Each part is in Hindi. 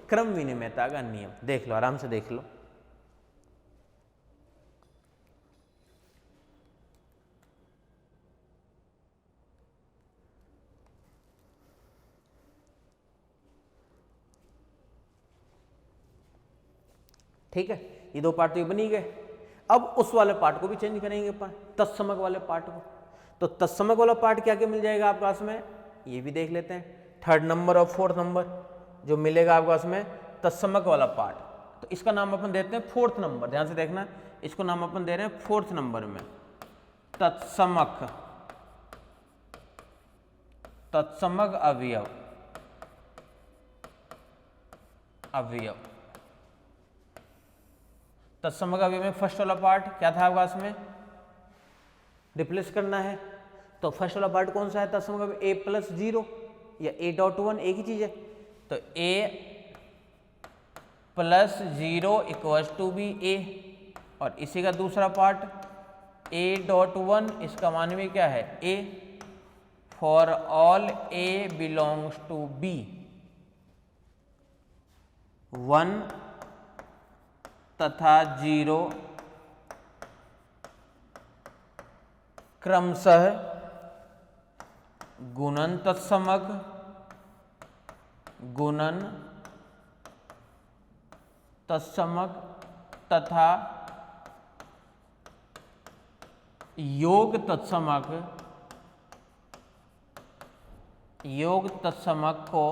क्रम विनिमयता का नियम। देख लो, आराम से देख लो। ठीक है, ये दो पार्ट तो ये बनी गए। अब उस वाले पार्ट को भी चेंज करेंगे अपन, तत्समक वाले पार्ट को। तो तत्समक वाला पार्ट क्या क्या मिल जाएगा आपके पास में, ये भी देख लेते हैं। थर्ड नंबर और फोर्थ नंबर जो मिलेगा आपके पास में तत्समक वाला पार्ट, तो इसका नाम अपन देते हैं फोर्थ नंबर। ध्यान से देखना, इसको नाम अपन दे रहे हैं फोर्थ नंबर में तत्समक, तत्समक अवयव, अवयव। तत्समक अवयव में फर्स्ट वाला पार्ट क्या था आपके पास में, रिप्लेस करना है। तो फर्स्ट वाला पार्ट कौन सा है तत्समक अवयव, a प्लस 0 या a.1 एक ही चीज है। तो a प्लस 0 इक्वल्स टू बी a, और इसी का दूसरा पार्ट a.1, इसका मान भी क्या है a, for all a belongs to b 1 तथा 0 क्रमशः गुणन तत्समक, गुणन तत्समक तथा योग तत्समक, योग तत्समक को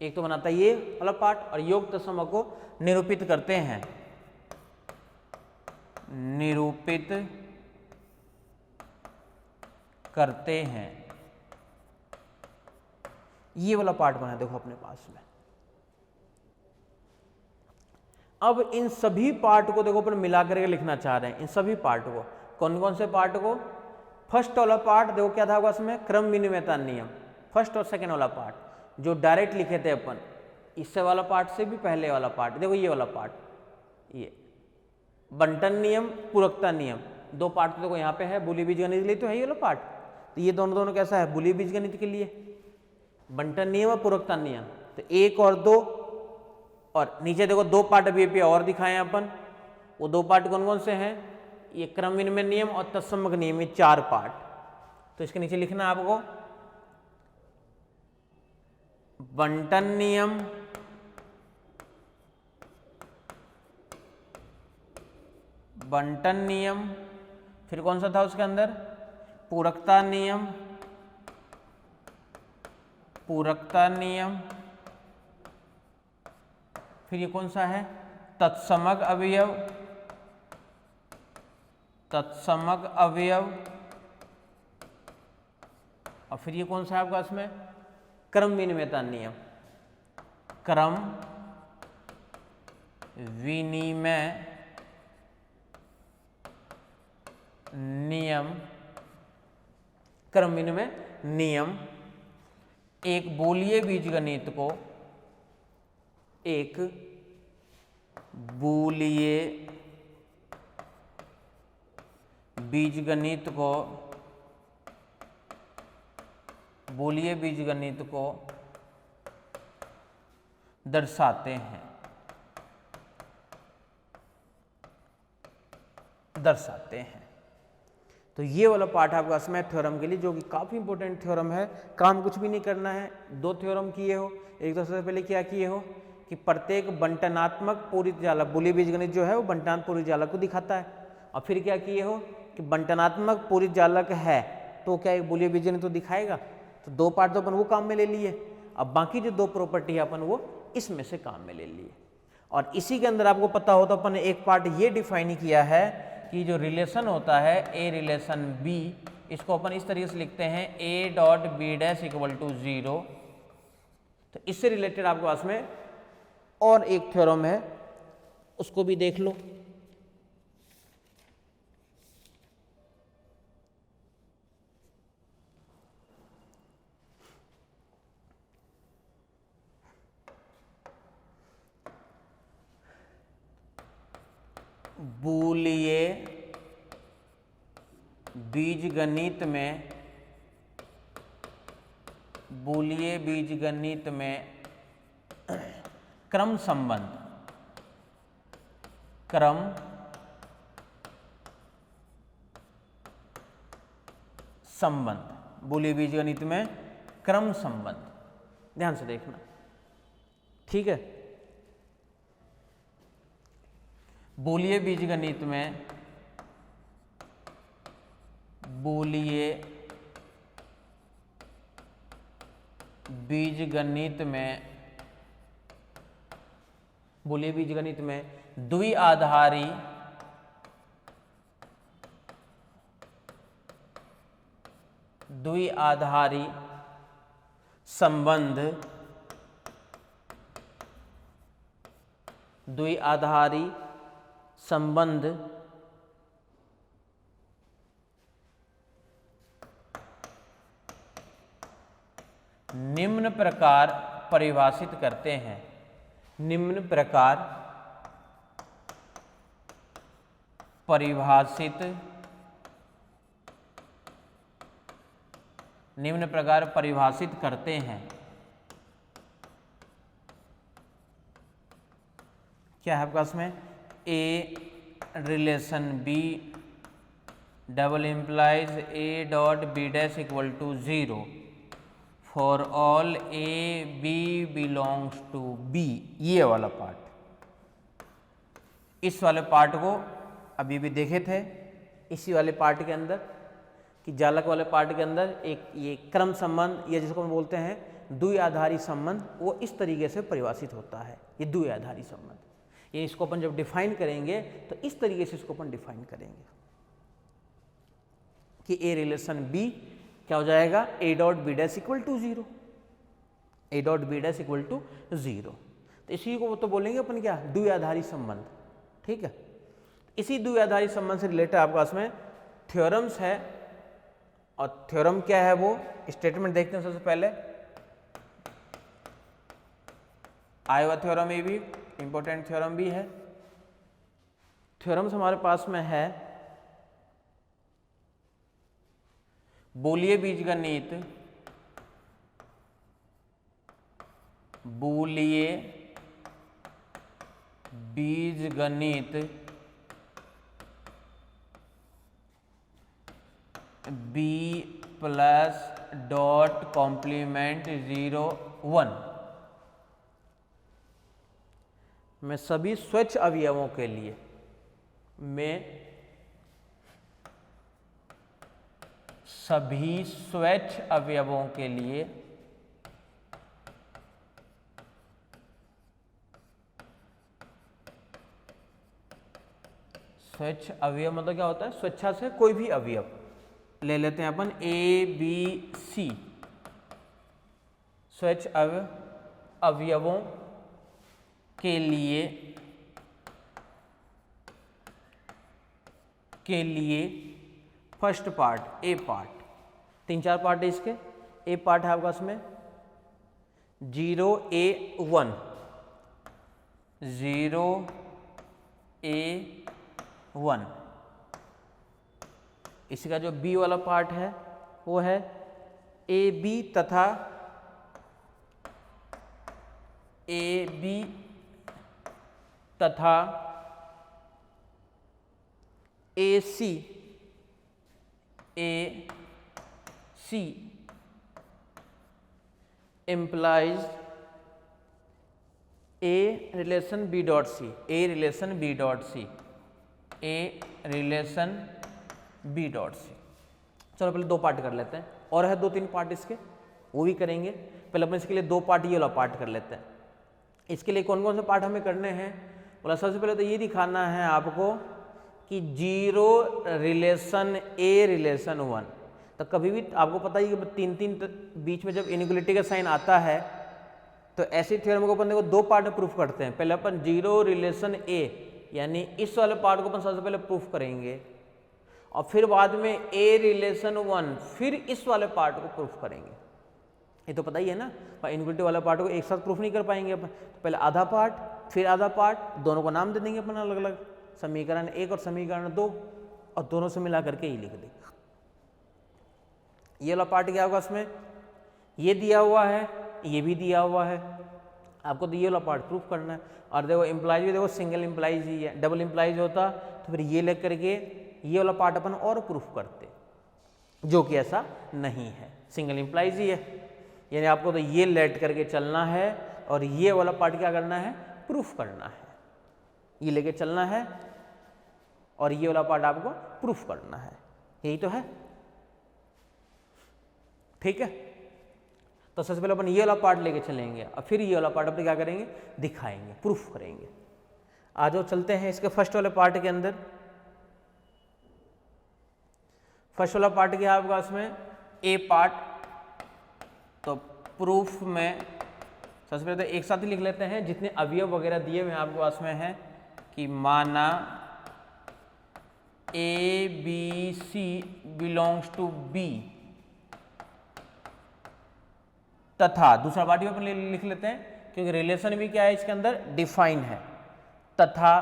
एक तो बनाता है ये वाला पार्ट, और योग तत्समक को निरूपित करते हैं, निरूपित करते हैं। ये वाला पार्ट बना है देखो अपने पास में। अब इन सभी पार्ट को देखो अपन मिला करके लिखना चाह रहे हैं, इन सभी पार्ट को। कौन कौन से पार्ट को, फर्स्ट वाला पार्ट देखो क्या था उसमें, क्रम विनिमयता नियम, फर्स्ट और सेकंड वाला पार्ट जो डायरेक्ट लिखे थे अपन, इससे वाला पार्ट से भी पहले वाला पार्ट देखो, ये वाला पार्ट, ये बंटन नियम, पूरकता नियम, दो पार्ट तो देखो यहाँ पे है। बूलियन बीजगणित के लिए तो है ये वाला पार्ट, तो ये दोनों दोनों कैसा है, बूलियन बीजगणित के लिए बंटन नियम और पूरकता नियम। तो 1 और 2, और नीचे देखो दो पार्ट अभी और दिखाए हैं अपन। वो दो पार्ट कौन कौन से हैं, ये क्रम विनिमय नियम और तत्समक नियम, ये 4 पार्ट। तो इसके नीचे लिखना है आपको बंटन नियम, बंटन नियम, फिर कौन सा था उसके अंदर, पूरकता नियम, पूरकता नियम, फिर ये कौन सा है, तत्समक अवयव, तत्समक अवयव, और फिर ये कौन सा है आपका इसमें, क्रम विनिमयता नियम, क्रम विनिमय नियम, क्रम विनिमय नियम। एक बूलियन बीजगणित को, एक बूलियन बीजगणित को, बूलियन बीजगणित को दर्शाते हैं, दर्शाते हैं। तो ये वाला पार्ट आपका इसमें थ्योरम के लिए, जो कि काफी इंपॉर्टेंट थ्योरम है। काम कुछ भी नहीं करना है, दो थ्योरम किए हो। एक तो सबसे पहले क्या किए हो कि प्रत्येक बंटनात्मक पूरित जालक, बूलियन बीजगणित जो है वो बंटनात्मक पूरित जालक को दिखाता है। और फिर क्या किए हो कि बंटनात्मक पूरित जालक है तो क्या एक बूलियन बीजगणित तो दिखाएगा। तो दो पार्ट तो अपन वो काम में ले लिए, अब बाकी जो दो प्रॉपर्टी है अपन वो इसमें से काम में ले लिए। और इसी के अंदर आपको पता हो तो अपन ने एक पार्ट ये डिफाइन किया है कि जो रिलेशन होता है ए रिलेशन बी, इसको अपन इस तरीके से लिखते हैं a dot B dash equal to 0। तो इससे रिलेटेड आपके पास में और एक थ्योरम है, उसको भी देख लो। बूलियन बीजगणित में, बूलियन बीजगणित में क्रम संबंध, क्रम संबंध, बूलियन बीजगणित में क्रम संबंध, ध्यान से देखना, ठीक है। बूलियन बीजगणित में, बूलियन बीजगणित में, बूलियन बीजगणित में द्विआधारी संबंध, द्विआधारी संबंध निम्न प्रकार परिभाषित करते हैं, निम्न प्रकार परिभाषित, निम्न प्रकार परिभाषित करते हैं। क्या है आपका इसमें, a relation B double implies a dot B dash equal to 0 for all a B belongs to b, ये वाला पार्ट। इस वाले पार्ट को अभी भी देखे थे, इसी वाले पार्ट के अंदर कि जालक वाले पार्ट के अंदर एक ये क्रम संबंध या जिसको हम बोलते हैं द्विआधारी संबंध, वो इस तरीके से परिभाषित होता है। ये द्विआधारी संबंध, ये इसको अपन जब डिफाइन करेंगे तो इस तरीके से इसको अपन डिफाइन करेंगे कि ए रिलेशन बी क्या हो जाएगा, a dot B dash equal to 0, a dot B dash equal to 0। तो इसी को तो बोलेंगे अपन क्या, द्विआधारी संबंध, ठीक है। इसी द्विआधारी संबंध से रिलेटेड आपका इसमें थ्योरम्स है, और थ्योरम क्या है वो स्टेटमेंट देखते हैं सबसे पहले। आयोवा थ्योरम ये भी इंपॉर्टेंट थ्योरम भी है। थ्योरम्स हमारे पास में है, बूलियन बीजगणित, बूलियन बीजगणित बी प्लस डॉट कॉम्प्लीमेंट 0 1 में सभी स्वच्छ अवयवों के लिए, में सभी स्वच्छ अवयवों के लिए स्वच्छ अवयव मतलब क्या होता है, स्वेच्छा से कोई भी अवयव ले लेते हैं अपन, ए बी सी, स्वच्छ अवयवों के लिए फर्स्ट पार्ट, ए पार्ट, 3-4 पार्ट है इसके। ए पार्ट है आपका इसमें 0A1, 0A1। इसका जो बी वाला पार्ट है वो है ए बी तथा ए सी implies A relation B dot C, A relation B dot C, A relation B dot C। चलो पहले 2 पार्ट कर लेते हैं, और है 2-3 पार्ट इसके, वो भी करेंगे। पहले अपन इसके लिए 2 पार्ट ये वाला पार्ट कर लेते हैं। इसके लिए कौन कौन से पार्ट हमें करने हैं, बोला सबसे पहले तो ये दिखाना है आपको कि 0 रिलेशन A रिलेशन 1, तो कभी भी आपको पता ही कि 3-3 बीच में जब इनइक्वालिटी का साइन आता है तो ऐसी थ्योरम को अपन देखो 2 पार्ट में प्रूफ करते हैं। पहले अपन 0 रिलेशन A यानी इस वाले पार्ट को अपन सबसे पहले प्रूफ करेंगे, और फिर बाद में A रिलेशन 1 फिर इस वाले पार्ट को प्रूफ करेंगे। ये तो पता ही है ना, इनइक्वालिटी वाला पार्ट को एक साथ प्रूफ नहीं कर पाएंगे अपन, तो पहले आधा पार्ट फिर आधा पार्ट, दोनों को नाम दे देंगे अपन अलग अलग, समीकरण 1 और समीकरण 2, और दोनों से मिला करके ही लिख देंगे। ये वाला पार्ट क्या होगा, इसमें ये दिया हुआ है, ये भी दिया हुआ है, आपको तो ये वाला पार्ट प्रूफ करना है। और देखो इम्प्लाइज भी देखो सिंगल इम्प्लाइज ही है, डबल इम्प्लाइज होता तो फिर ये लेकर के ये वाला पार्ट अपन और प्रूफ करते, जो कि ऐसा नहीं है, सिंगल इम्प्लाइज ही है। यानी आपको तो ये लेट करके चलना है और ये वाला पार्ट क्या करना है, प्रूफ करना है। ये लेके चलना है और ये वाला पार्ट आपको प्रूफ करना है, यही तो है। ठीक है, तो सबसे पहले अपन ये वाला पार्ट लेके चलेंगे और फिर ये वाला पार्ट अपन क्या करेंगे, दिखाएंगे, प्रूफ करेंगे। आ जाओ चलते हैं इसके फर्स्ट वाले पार्ट के अंदर। फर्स्ट वाला पार्ट क्या है आपका, इसमें ए पार्ट। तो प्रूफ में सबसे पहले तो एक साथ ही लिख लेते हैं, जितने अवयव वगैरह दिए हुए हैं आपके पास में है कि माना ए b c belongs to B, तथा दूसरा पार्ट भी अपन लिख लेते हैं क्योंकि रिलेशन भी क्या है इसके अंदर, डिफाइन है। तथा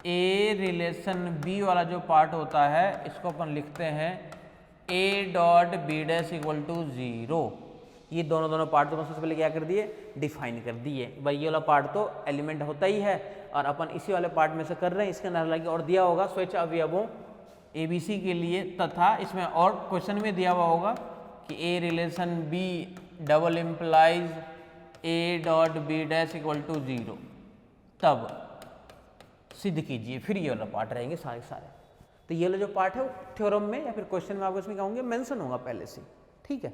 ए रिलेशन बी वाला जो पार्ट होता है इसको अपन लिखते हैं a dot B dash equal to 0। ये दोनों पार्ट तो सबसे पहले क्या कर दिए, डिफाइन कर दिए। भाई ये वाला पार्ट तो एलिमेंट होता ही है और अपन इसी वाले पार्ट में से कर रहे हैं। इसके अंदर हालांकि और दिया होगा स्वेच्छ अवयवों ABC के लिए, तथा इसमें और क्वेश्चन में दिया हुआ होगा कि ए relation B double implies a dot B dash equal to 0, तब सिद्ध कीजिए। फिर ये वाला पार्ट रहेंगे सारे सारे। तो ये वाला जो पार्ट है वो थ्योरम में या फिर क्वेश्चन में आपको इसमें क्या होंगे, मेंशन होगा पहले से। ठीक है,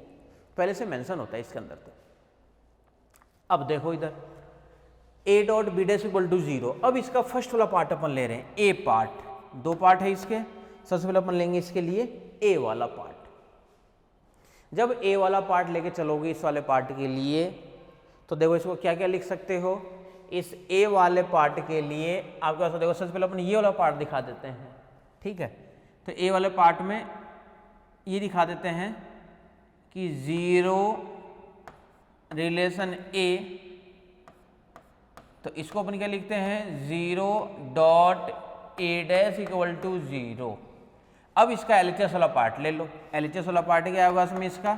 पहले से मेंशन होता है इसके अंदर। तो अब देखो इधर a dot B dash equal to 0। अब इसका फर्स्ट वाला पार्ट अपन ले रहे हैं, ए पार्ट। दो पार्ट है इसके, सबसे पहले अपन लेंगे इसके लिए ए वाला पार्ट। जब ए वाला पार्ट लेके चलोगे इस वाले पार्ट के लिए, तो देखो इसको क्या क्या लिख सकते हो। इस ए वाले पार्ट के लिए आपके पास देखो सबसे पहले अपन ये वाला पार्ट दिखा देते हैं। ठीक है, तो ए वाले पार्ट में ये दिखा देते हैं कि 0 रिलेशन ए, तो इसको अपन क्या लिखते हैं, 0 dot A dash equal to 0। अब इसका LHS वाला पार्ट ले लो। LHS वाला पार्ट क्या होगा इसमें इसका,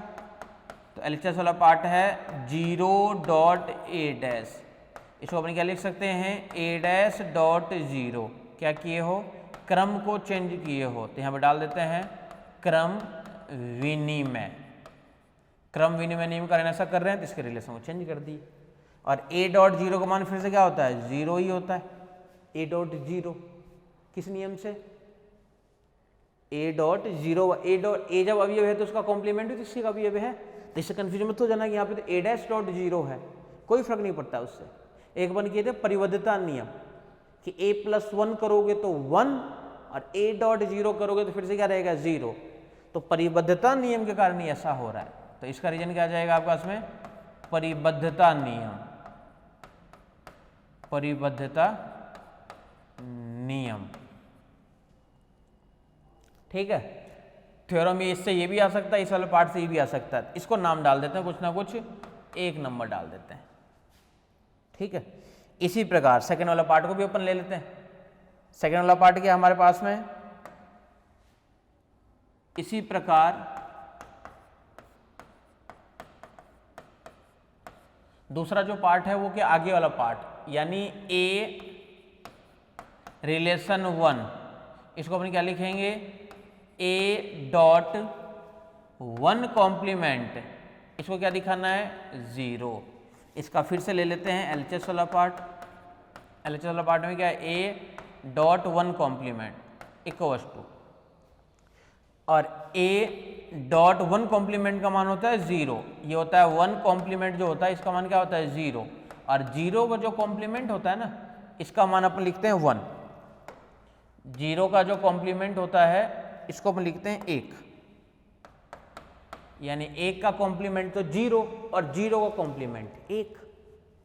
तो LHS वाला पार्ट है 0 डॉट ए डैश। इसको अपन क्या लिख सकते हैं, ए डैश डॉट 0। क्या किए हो, क्रम को चेंज किए हो, तो यहाँ पर डाल देते हैं क्रम विनिमय। क्रम विनिमय नियम का ऐसा कर रहे हैं तो इसके रिलेशन को चेंज कर दिए। और ए डॉट 0 का मान फिर से क्या होता है, 0 ही होता है। ए डॉट 0 किस नियम से, ए डॉट 0, ए जब अवयव है तो उसका कॉम्प्लीमेंट भी तो इसी का अवयव है। तो इससे कंफ्यूजन मत हो जाना कि यहाँ पे तो ए डैश डॉट 0 है, कोई फर्क नहीं पड़ता उससे। एक बन किए थे परिबद्धता नियम कि a प्लस 1 करोगे तो 1 और a डॉट 0 करोगे तो फिर से क्या रहेगा, 0। तो परिबद्धता नियम के कारण ही ऐसा हो रहा है। तो इसका रीजन क्या जाएगा आपका इसमें, परिबद्धता नियम, परिबद्धता नियम। ठीक है, थ्योरम इससे ये भी आ सकता है, इस वाले पार्ट से ये भी आ सकता है। इसको नाम डाल देते हैं कुछ ना कुछ, एक नंबर डाल देते हैं। ठीक है, इसी प्रकार सेकंड वाला पार्ट को भी अपन ले लेते हैं। सेकंड वाला पार्ट क्या हमारे पास में, इसी प्रकार दूसरा जो पार्ट है वो क्या, आगे वाला पार्ट, यानी ए रिलेशन 1। इसको अपन क्या लिखेंगे, ए डॉट 1 कॉम्प्लीमेंट, इसको क्या दिखाना है, 0। इसका फिर से ले लेते हैं LHS वाला पार्ट। LHS वाला पार्ट में क्या है, a dot 1 complement equals to, और ए डॉट 1 कॉम्प्लीमेंट का मान होता है 0। ये होता है 1 कॉम्प्लीमेंट जो होता है इसका मान क्या होता है, 0। और 0 का जो कॉम्प्लीमेंट होता है ना, इसका मान अपन लिखते हैं 1। 0 का जो कॉम्प्लीमेंट होता है इसको अपन लिखते हैं 1, यानी 1 का कॉम्प्लीमेंट तो 0 और 0 का कॉम्प्लीमेंट 1।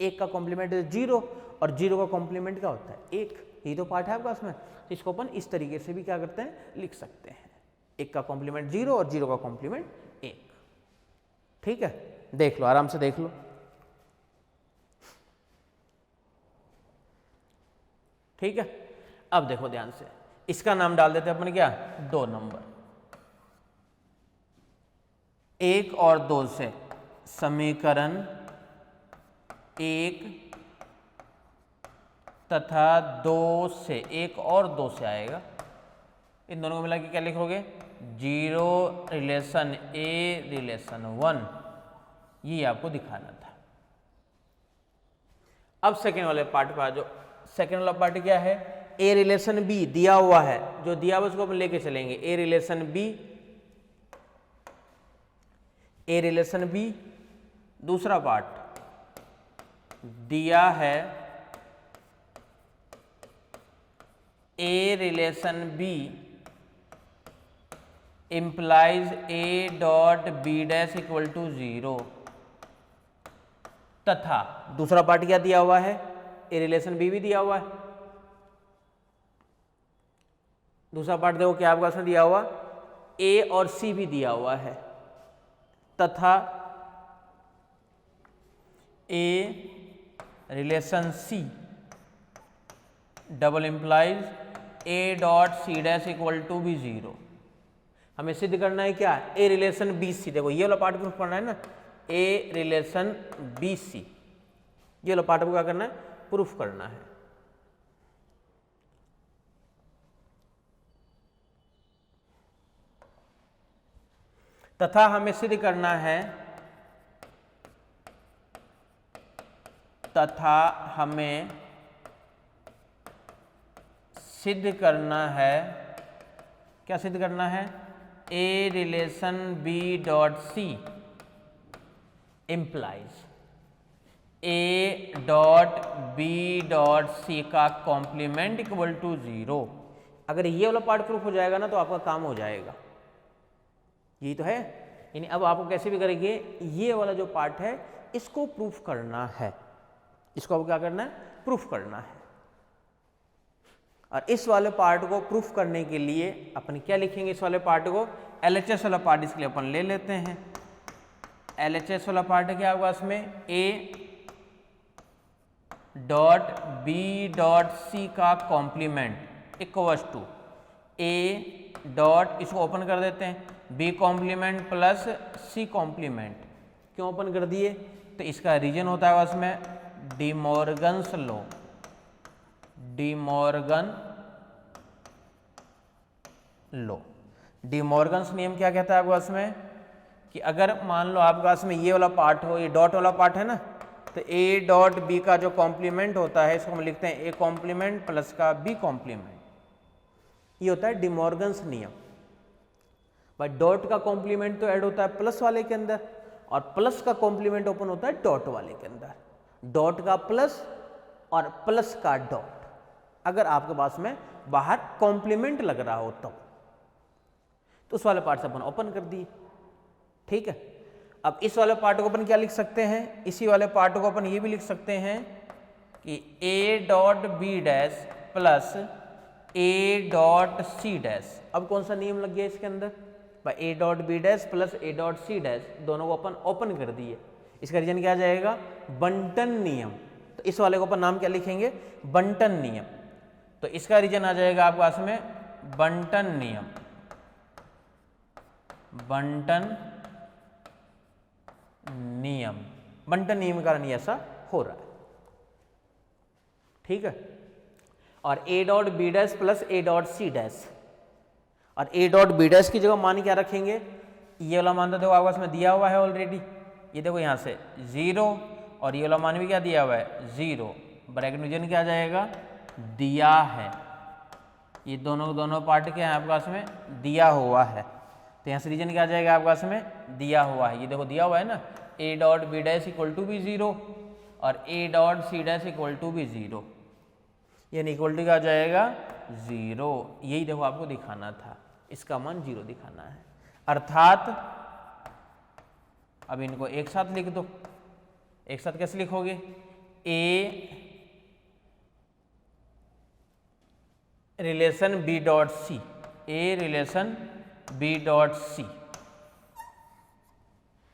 1 का कॉम्प्लीमेंट 0 और 0 का कॉम्प्लीमेंट क्या होता है, 1। ये तो पार्ट है आपका इसमें। इसको अपन इस तरीके से भी क्या करते हैं, लिख सकते हैं, 1 का कॉम्प्लीमेंट 0 और 0 का कॉम्प्लीमेंट 1। ठीक है, देख लो, आराम से देख लो। ठीक है, अब देखो ध्यान से, इसका नाम डाल देते हैं अपन क्या, 2 नंबर। 1 और 2 से समीकरण 1 तथा 2 से, 1 और 2 से आएगा, इन दोनों को मिला के क्या लिखोगे, 0 रिलेशन ए रिलेशन 1, ये आपको दिखाना था। अब सेकेंड वाले पार्ट पर आ जाओ। सेकेंड वाला पार्ट क्या है, ए रिलेशन बी दिया हुआ है, जो दिया हुआ उसको अपन लेके चलेंगे, A relation B, A relation B. दूसरा पार्ट दिया है A relation B implies A dot B dash equal to 0, तथा दूसरा पार्ट क्या दिया हुआ है, ए रिलेशन बी भी दिया हुआ है। दूसरा पार्ट देखो क्या आपका उसमें दिया हुआ, ए और सी भी दिया हुआ है, तथा A relation C double implies A dot C dash equal to भी 0। हमें सिद्ध करना है क्या, ए रिलेशन बी सी। देखो ये वाला पार्ट प्रूफ करना है ना, ए रिलेशन बी सी, ये वाला पार्ट को क्या करना है, प्रूफ करना है। तथा हमें सिद्ध करना है, तथा हमें सिद्ध करना है, क्या सिद्ध करना है, A relation B dot C implies A dot B dot C का कॉम्प्लीमेंट इक्वल टू 0। अगर ये वाला पार्ट प्रूफ हो जाएगा ना तो आपका काम हो जाएगा, यही तो है। यानी अब आपको कैसे भी करेंगे, ये वाला जो पार्ट है इसको प्रूफ करना है, इसको आपको क्या करना है, प्रूफ करना है। और इस वाले पार्ट को प्रूफ करने के लिए अपन क्या लिखेंगे, इस वाले पार्ट को LHS वाला पार्ट इसके लिए अपन ले लेते हैं। LHS वाला पार्ट है क्या होगा इसमें, A dot B dot C का complement equals to A dot, इसको ओपन कर देते हैं, B complement plus C complement. क्यों ओपन कर दिए, तो इसका रीजन होता है उसमें De Morgan's law, De Morgan law. De Morgan's नियम क्या कहता है आपके पास में, कि अगर मान लो आपके पास में ये वाला पार्ट हो, ये डॉट वाला पार्ट है ना, तो ए डॉट बी का जो कॉम्प्लीमेंट होता है इसको हम लिखते हैं ए कॉम्प्लीमेंट प्लस का बी कॉम्प्लीमेंट, ये होता है डिमॉर्गन्स नियम। भाई डॉट का कॉम्प्लीमेंट तो ऐड होता है प्लस वाले के अंदर, और प्लस का कॉम्प्लीमेंट ओपन होता है डॉट वाले के अंदर। डॉट का प्लस और प्लस का डॉट, अगर आपके पास में बाहर कॉम्प्लीमेंट लग रहा हो तो उस वाले पार्ट से अपन ओपन कर दिए, ठीक है। अब इस वाले पार्ट को अपन क्या लिख सकते हैं, इसी वाले पार्ट को अपन ये भी लिख सकते हैं कि a dot B dash plus a dot C dash. अब कौन सा नियम लग गया इसके अंदर, भाई a dot B dash plus a dot C dash, दोनों को अपन ओपन कर दिए। इसका रीजन क्या आ जाएगा, बंटन नियम। तो इस वाले को अपन नाम क्या लिखेंगे, बंटन नियम। तो इसका रीजन आ जाएगा आपके पास में बंटन नियम, बंटन नियम। बंटन नियम के कारण ऐसा हो रहा है, ठीक है। और a dot B dash plus a dot C dash, और ए डॉट बी डैश की जगह मान क्या रखेंगे, ये वाला मान तो देखो आपस में दिया हुआ है ऑलरेडी, ये देखो यहाँ से 0, और ये वाला मान भी क्या दिया हुआ है 0, ब्रैकेट में रीजन क्या आ जाएगा, दिया है। ये दोनों पार्ट के हैं आपके पास में दिया हुआ है, तो यहाँ से रीजन क्या आ जाएगा आपके पास में दिया हुआ है। ये देखो दिया हुआ है ना, a dot B dash equal to भी 0 और a dot C dash equal to भी 0, यानी इक्वल टू क्या आ जाएगा 0। यही देखो आपको दिखाना था, इसका मान 0 दिखाना है। अर्थात अब इनको एक साथ लिख दो, एक साथ कैसे लिखोगे, ए रिलेशन बी डॉट सी, ए रिलेशन बी डॉट सी।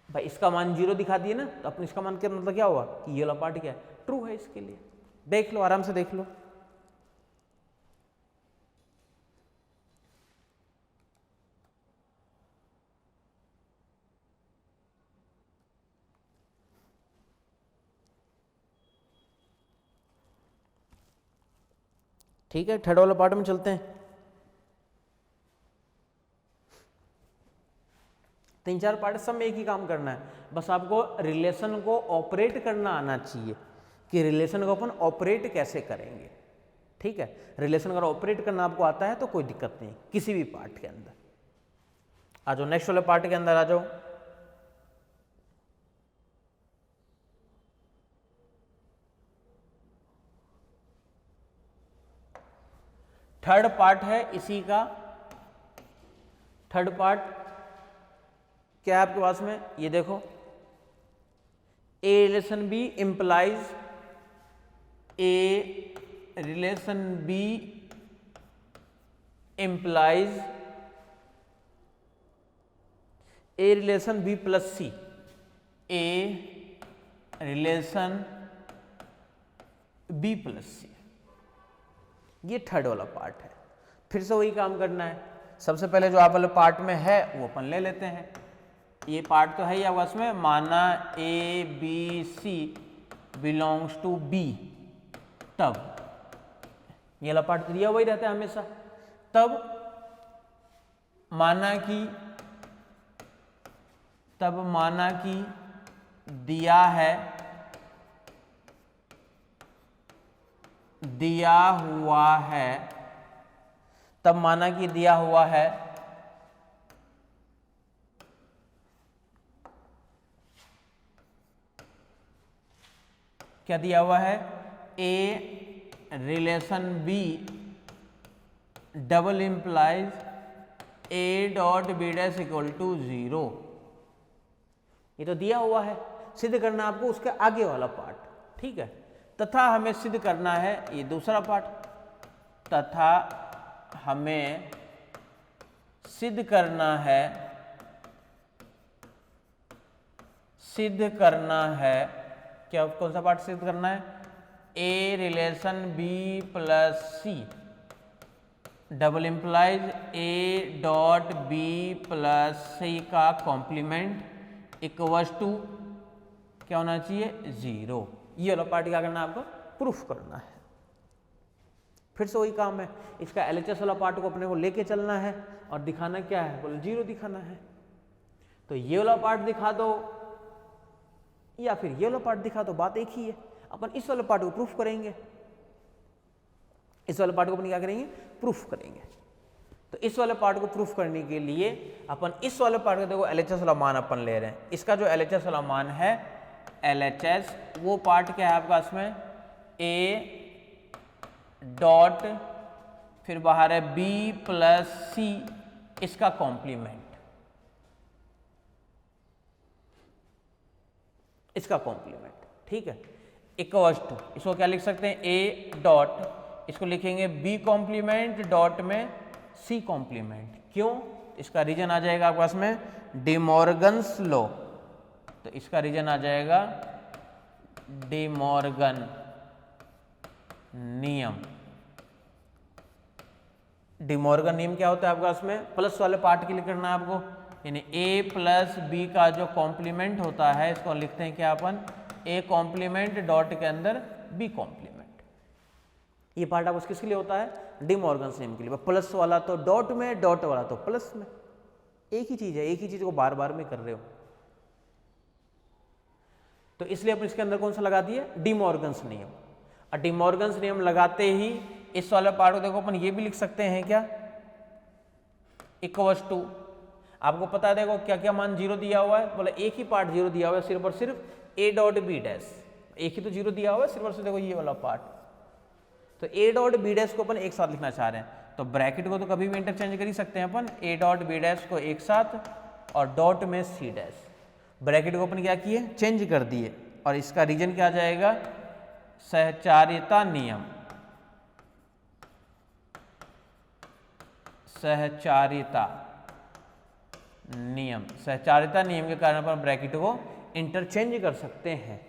भाई इसका मान 0 दिखा दिए ना, तो अपने इसका मान क्या मतलब क्या हुआ कि ये वाला पार्ट क्या है, ट्रू है। इसके लिए देख लो, आराम से देख लो। ठीक है, थर्ड वाले पार्ट में चलते हैं। 3-4 पार्ट, सब में एक ही काम करना है, बस आपको रिलेशन को ऑपरेट करना आना चाहिए कि रिलेशन को अपन ऑपरेट कैसे करेंगे। ठीक है, रिलेशन अगर ऑपरेट करना आपको आता है तो कोई दिक्कत नहीं किसी भी पार्ट के अंदर। आ जाओ नेक्स्ट वाले पार्ट के अंदर आ जाओ। थर्ड पार्ट है इसी का। थर्ड पार्ट क्या है आपके पास में, ये देखो, ए relation B implies, A relation B implies A relation B plus C, A relation B plus सी, ये थर्ड वाला पार्ट है। फिर से वही काम करना है, सबसे पहले जो आप वाले पार्ट में है वो अपन ले लेते हैं। ये पार्ट तो है ही आपस में, माना ए b c belongs to b, तब ये वाला पार्ट दिया हुआ ही रहता है हमेशा। तब माना कि दिया हुआ है, तब माना कि दिया हुआ है क्या दिया हुआ है, A relation B double implies A dot B dash equal to 0। ये तो दिया हुआ है, सिद्ध करना आपको उसके आगे वाला पार्ट। ठीक है, तथा हमें सिद्ध करना है ये दूसरा पार्ट, तथा हमें सिद्ध करना है क्या, कौन सा पार्ट सिद्ध करना है, A relation B plus C double implies A dot B plus C का कॉम्प्लीमेंट इक्वल्स टू क्या होना चाहिए, 0। ये वाला पार्ट क्या करना है आपको, प्रूफ करना है। फिर से वही काम है, इसका एलएचएस वाला पार्ट को अपने को लेके चलना है और दिखाना क्या है, बोले 0 दिखाना है। तो ये वाला पार्ट दिखा दो या फिर ये वाला पार्ट दिखा दो, बात एक ही है। अपन इस वाले पार्ट को प्रूफ करेंगे, इस वाले पार्ट को अपन क्या करेंगे, प्रूफ करेंगे। तो इस वाले पार्ट को प्रूफ करने के लिए अपन इस वाले पार्ट को देखो एलएचएस वाला मान अपन ले रहे हैं। इसका जो एलएचएस वाला मान है, एलएचएस वो पार्ट क्या है आपका इसमें, ए डॉट फिर बाहर है बी प्लस सी, इसका कॉम्प्लीमेंट, इसका कॉम्प्लीमेंट। ठीक है, इक्वल्स टू, इसको क्या लिख सकते हैं, ए डॉट, इसको लिखेंगे बी कॉम्प्लीमेंट डॉट में सी कॉम्प्लीमेंट। क्यों, इसका रीजन आ जाएगा आपके पास में डी मॉर्गन्स लॉ, तो इसका रीजन आ जाएगा डी मॉर्गन नियम। डी मॉर्गन नियम क्या होता है आपके पास में, प्लस वाले पार्ट के लिए करना है आपको, यानी ए प्लस बी का जो कॉम्प्लीमेंट होता है इसको लिखते हैं क्या अपन, ए कॉम्प्लीमेंट डॉट के अंदर बी कॉम्प्लीमेंट। ये पार्ट आप किसके लिए होता है, डी मॉर्गन नियम के लिए। प्लस वाला तो डॉट में, डॉट वाला तो प्लस में, एक ही चीज है, एक ही चीज को बार बार में कर रहे हो। तो इसलिए अपन इसके अंदर कौन सा लगा दिए, डी मॉर्गन नियम। और डी मॉर्गन नियम लगाते ही इस वाले पार्ट को देखो अपन ये भी लिख सकते हैं क्या, इक्वल्स टू, आपको पता है देखो क्या क्या मान 0 दिया हुआ है, बोले एक ही पार्ट 0 दिया हुआ है, सिर्फ और सिर्फ ए डॉट बी डैश, एक ही तो 0 दिया हुआ है, सिर्फ और सिर्फ देखो ये वाला पार्ट। तो ए डॉट बी डैश को अपन एक साथ लिखना चाह रहे हैं, तो ब्रैकेट को तो कभी भी इंटरचेंज कर ही सकते हैं अपन, ए डॉट बी डैश को एक साथ और डॉट में सी डैश। ब्रैकेट को अपन क्या किए, चेंज कर दिए, और इसका रीजन क्या आ जाएगा, सहचारिता नियम, सहचारिता नियम, सहचारिता नियम के कारण अपन ब्रैकेट को इंटरचेंज कर सकते हैं।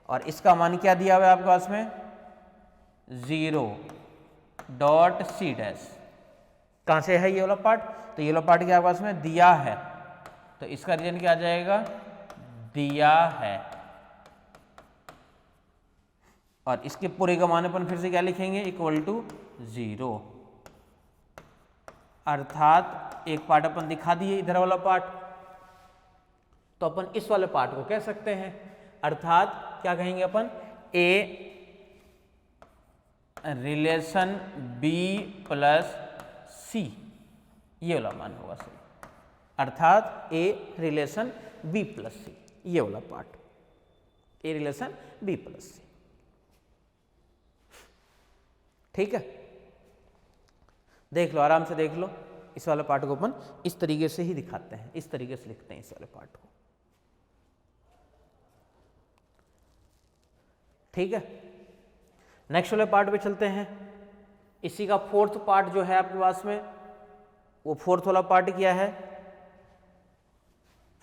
और इसका मान क्या दिया हुआ है आपके पास में, 0 डॉट सी डैश। कहां से है ये वाला पार्ट, तो ये वाला पार्ट क्या आपके पास में दिया है, तो इसका रीजन क्या आ जाएगा, दिया है। और इसके पूरे का मान अपन फिर से क्या लिखेंगे, इक्वल टू 0, अर्थात एक पार्ट अपन दिखा दिए इधर वाला पार्ट, तो अपन इस वाले पार्ट को कह सकते हैं, अर्थात क्या कहेंगे अपन, ए रिलेशन बी प्लस सी, ये वाला मान होगा सही, अर्थात ए रिलेशन बी प्लस सी, ये वाला पार्ट, ए रिलेशन बी प्लस सी। ठीक है, देख लो, आराम से देख लो, इस वाले पार्ट को अपन इस तरीके से ही दिखाते हैं, इस तरीके से लिखते हैं इस वाले पार्ट को। ठीक है, नेक्स्ट वाले पार्ट पे चलते हैं। इसी का फोर्थ पार्ट जो है आपके पास में, वो फोर्थ वाला पार्ट क्या है,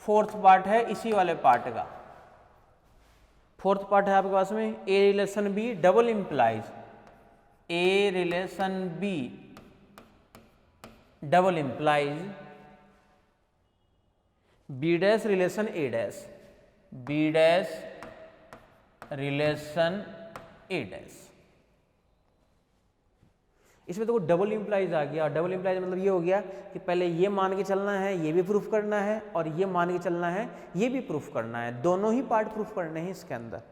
फोर्थ पार्ट है इसी वाले पार्ट का, फोर्थ पार्ट है आपके पास में A relation B double implies, A relation B double implies B dash relation A dash, B dash relation A dash. इसमें तो डबल इंप्लाइज आ गया, और डबल इंप्लाइज मतलब ये हो गया कि पहले ये मान के चलना है, ये भी प्रूफ करना है, और ये मान के चलना है, ये भी प्रूफ करना है, दोनों ही पार्ट प्रूफ करने हैं इसके अंदर।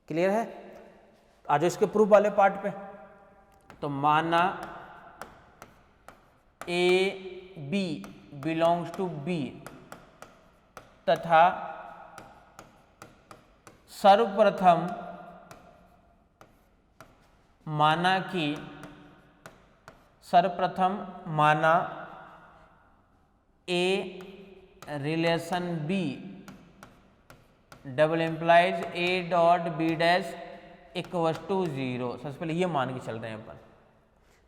क्लियर है? आ जाओ इसके प्रूफ वाले पार्ट पे। तो माना A B belongs to B तथा सर्वप्रथम माना कि ए relation B double implies A dot B dash equals to 0। सबसे पहले ये मान के चल रहे हैं अपन,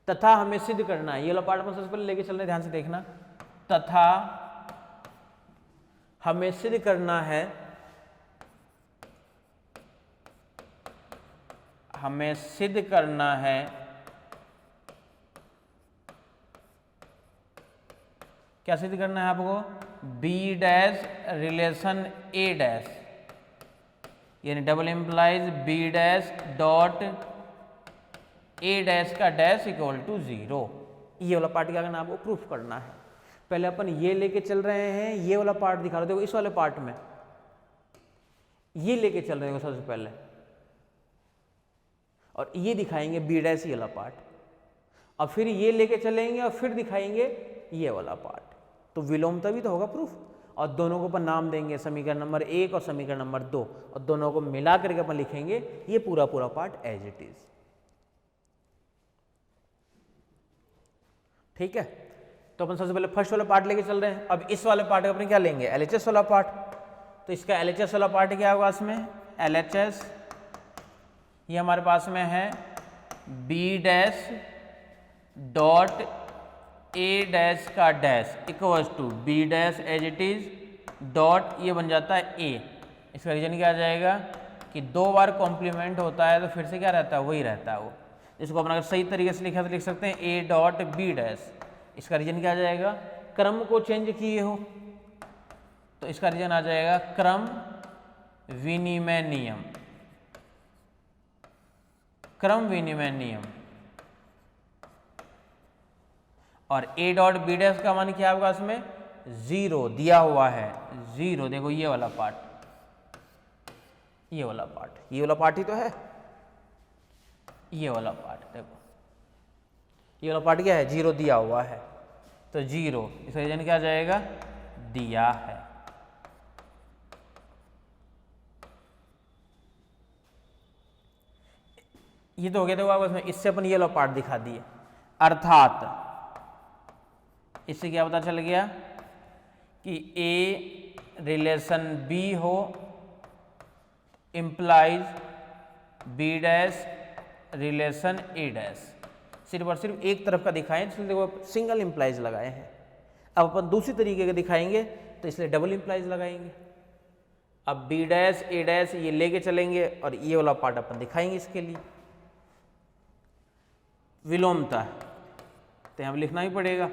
तथा हमें सिद्ध करना है, ये वाला पार्ट अपन सबसे पहले लेके चल रहे हैं, ध्यान से देखना, तथा हमें सिद्ध करना है, हमें सिद्ध करना है क्या सिद्ध करना है आपको, बी डैश रिलेशन ए डैश, यानी double implies b dash dot ए डैश का डैश इक्वल टू 0। ये वाला पार्ट क्या करना है आपको, प्रूफ करना है। पहले अपन ये लेके चल रहे हैं, ये वाला पार्ट दिखा रहे हो, देखो इस वाले पार्ट में ये लेके चल रहे हो सबसे पहले, और ये दिखाएंगे बी डैश ये वाला पार्ट, और फिर ये लेके चलेंगे और फिर दिखाएंगे ये वाला पार्ट, तो विलोमता भी तो होगा प्रूफ। और दोनों को अपन नाम देंगे, समीकरण नंबर 1 और समीकरण नंबर 2, और दोनों को मिला करके अपन लिखेंगे ये पूरा पूरा पार्ट एज इट इज। ठीक है, तो अपन सबसे पहले फर्स्ट वाला पार्ट लेके चल रहे हैं। अब इस वाले पार्ट का अपन क्या लेंगे, एलएचएस वाला पार्ट। तो इसका एलएचएस वाला पार्ट क्या होगा, इसमें एलएचएस ये हमारे पास में है बी डैश डॉट ए डैश का dash equals to B dash as it is dot, ये बन जाता है ए। इसका रीजन क्या आ जाएगा कि 2 बार कॉम्प्लीमेंट होता है तो फिर से क्या रहता है, वही रहता है वो। इसको अपन अगर सही तरीके से लिखा तो लिख सकते हैं ए डॉट बी डैश। इसका रीजन क्या आ जाएगा, क्रम को चेंज किए हो, तो इसका रीजन आ जाएगा क्रम विनिमय नियम, क्रम विनिमय नियम। और ए डॉट बी डैश का मान क्या होगा, इसमें 0 दिया हुआ है, 0। देखो ये वाला पार्ट, ये वाला पार्ट, ये वाला पार्ट ही तो है, ये वाला पार्ट देखो, ये वाला पार्ट क्या है, 0 दिया हुआ है, तो 0। इसका रीजन क्या आ जाएगा, दिया है। ये तो हो गया, देखो आप इसमें, इससे अपन ये वाला पार्ट दिखा दिए, अर्थात इससे क्या पता चल गया कि ए रिलेशन बी हो इम्प्लाइज बी डैश रिलेशन ए डैश। सिर्फ और सिर्फ एक तरफ का दिखाएं, इसलिए देखो सिंगल इम्प्लाइज लगाए हैं। अब अपन दूसरी तरीके का दिखाएंगे तो इसलिए डबल इम्प्लाइज लगाएंगे। अब बी डैश ए डैश ये लेके चलेंगे और ये वाला पार्ट अपन दिखाएंगे इसके लिए। विलोमता तो यहाँ लिखना ही पड़ेगा,